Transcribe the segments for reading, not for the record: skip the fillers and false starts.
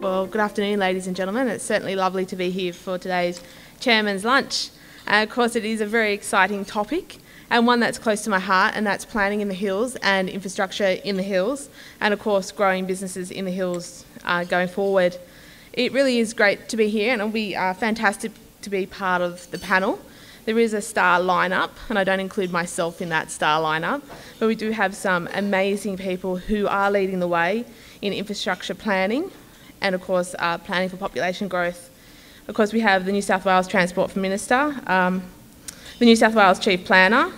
Well, good afternoon, ladies and gentlemen. It's certainly lovely to be here for today's Chairman's Lunch. Of course, it is a very exciting topic and one that's close to my heart, and that's planning in the Hills and infrastructure in the Hills, and of course growing businesses in the Hills going forward. It really is great to be here, and it'll be fantastic to be part of the panel. There is a star lineup, and I don't include myself in that star lineup, but we do have some amazing people who are leading the way in infrastructure planning and, of course, planning for population growth. Of course, we have the New South Wales Transport Minister, the New South Wales Chief Planner,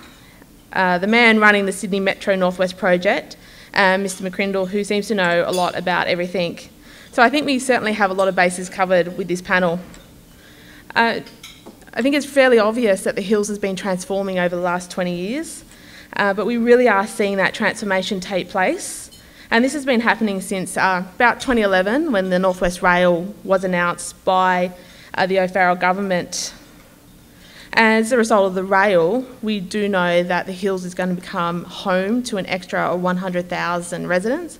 the man running the Sydney Metro Northwest project, Mr McCrindle, who seems to know a lot about everything. So I think we certainly have a lot of bases covered with this panel. I think it's fairly obvious that the Hills has been transforming over the last 20 years, but we really are seeing that transformation take place. And this has been happening since about 2011, when the North West Rail was announced by the O'Farrell government. As a result of the rail, we do know that the Hills is going to become home to an extra 100,000 residents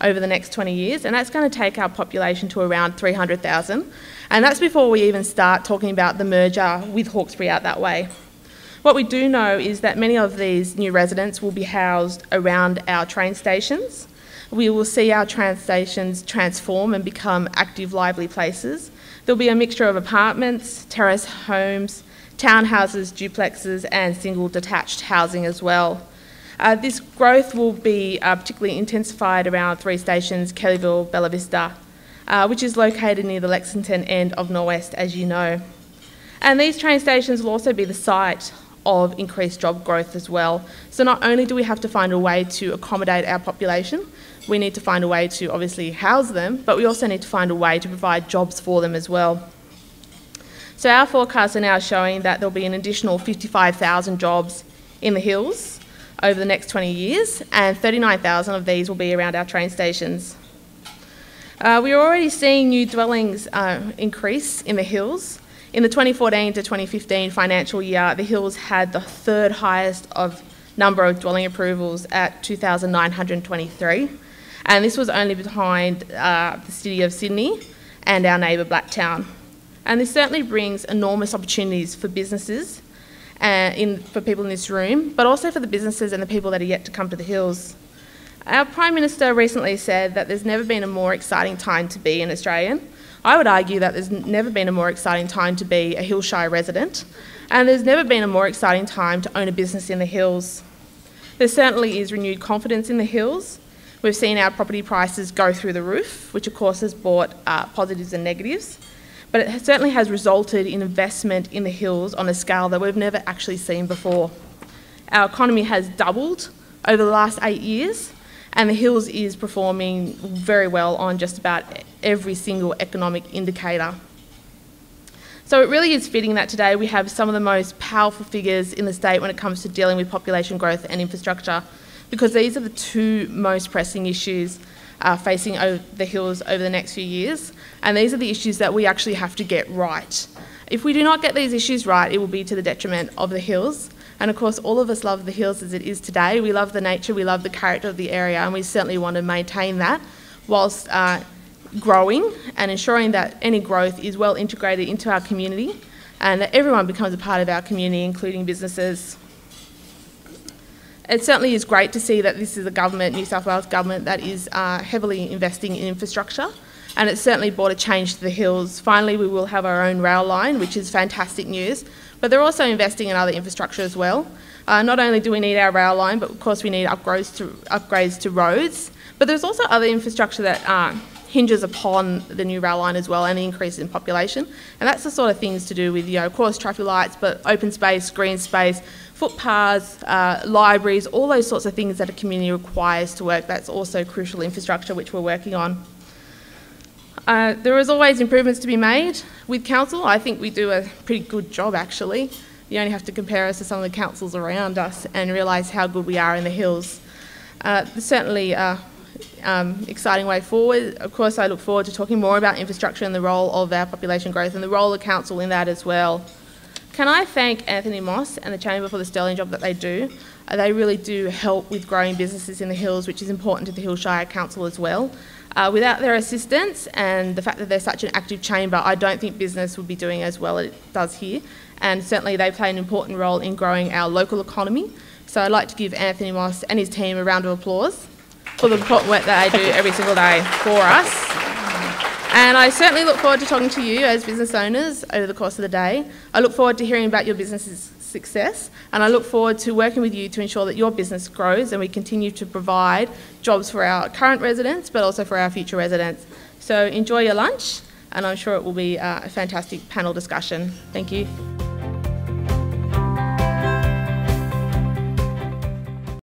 over the next 20 years, and that's going to take our population to around 300,000. And that's before we even start talking about the merger with Hawkesbury out that way. What we do know is that many of these new residents will be housed around our train stations. We will see our train stations transform and become active, lively places. There'll be a mixture of apartments, terrace homes, townhouses, duplexes, and single detached housing as well. This growth will be particularly intensified around three stations, Kellyville, Bella Vista, which is located near the Lexington end of Norwest, as you know. And these train stations will also be the site of increased job growth as well. So not only do we have to find a way to accommodate our population, we need to find a way to obviously house them, but we also need to find a way to provide jobs for them as well. So our forecasts are now showing that there'll be an additional 55,000 jobs in the Hills over the next 20 years, and 39,000 of these will be around our train stations. We are already seeing new dwellings increase in the Hills. In the 2014 to 2015 financial year, the Hills had the third highest of number of dwelling approvals at 2,923, and this was only behind the City of Sydney and our neighbour Blacktown. And this certainly brings enormous opportunities for businesses for people in this room, but also for the businesses and the people that are yet to come to the Hills. Our Prime Minister recently said that there's never been a more exciting time to be an Australian. I would argue that there's never been a more exciting time to be a Hills Shire resident, and there's never been a more exciting time to own a business in the Hills. There certainly is renewed confidence in the Hills. We've seen our property prices go through the roof, which of course has brought positives and negatives. But it certainly has resulted in investment in the Hills on a scale that we've never actually seen before. Our economy has doubled over the last 8 years, and the Hills is performing very well on just about every single economic indicator. So it really is fitting that today we have some of the most powerful figures in the state when it comes to dealing with population growth and infrastructure, because these are the two most pressing issues facing the Hills over the next few years, and these are the issues that we actually have to get right. If we do not get these issues right, it will be to the detriment of the Hills, and of course all of us love the Hills as it is today. We love the nature, we love the character of the area, and we certainly want to maintain that whilst growing and ensuring that any growth is well integrated into our community and that everyone becomes a part of our community, including businesses. It certainly is great to see that this is a government, New South Wales government, that is heavily investing in infrastructure, and it's certainly brought a change to the Hills. Finally, we will have our own rail line, which is fantastic news, but they're also investing in other infrastructure as well. Not only do we need our rail line, but of course we need upgrades to roads, but there's also other infrastructure that hinges upon the new rail line as well, and the increase in population, and that's the sort of things to do with, of course, traffic lights, but open space, green space, footpaths, libraries, all those sorts of things that a community requires to work. That's also crucial infrastructure which we're working on. There is always improvements to be made. With council, I think we do a pretty good job actually. You only have to compare us to some of the councils around us and realise how good we are in the Hills. There's certainly exciting way forward. Of course, I look forward to talking more about infrastructure and the role of our population growth and the role of council in that as well. Can I thank Anthony Moss and the Chamber for the sterling job that they do? They really do help with growing businesses in the Hills, which is important to the Hills Shire Council as well. Without their assistance and the fact that they're such an active chamber, I don't think business would be doing as well as it does here. And certainly they play an important role in growing our local economy. So I'd like to give Anthony Moss and his team a round of applause for the important work that they do every single day for us. And I certainly look forward to talking to you as business owners over the course of the day. I look forward to hearing about your business's success, and I look forward to working with you to ensure that your business grows and we continue to provide jobs for our current residents but also for our future residents. So enjoy your lunch, and I'm sure it will be a fantastic panel discussion. Thank you.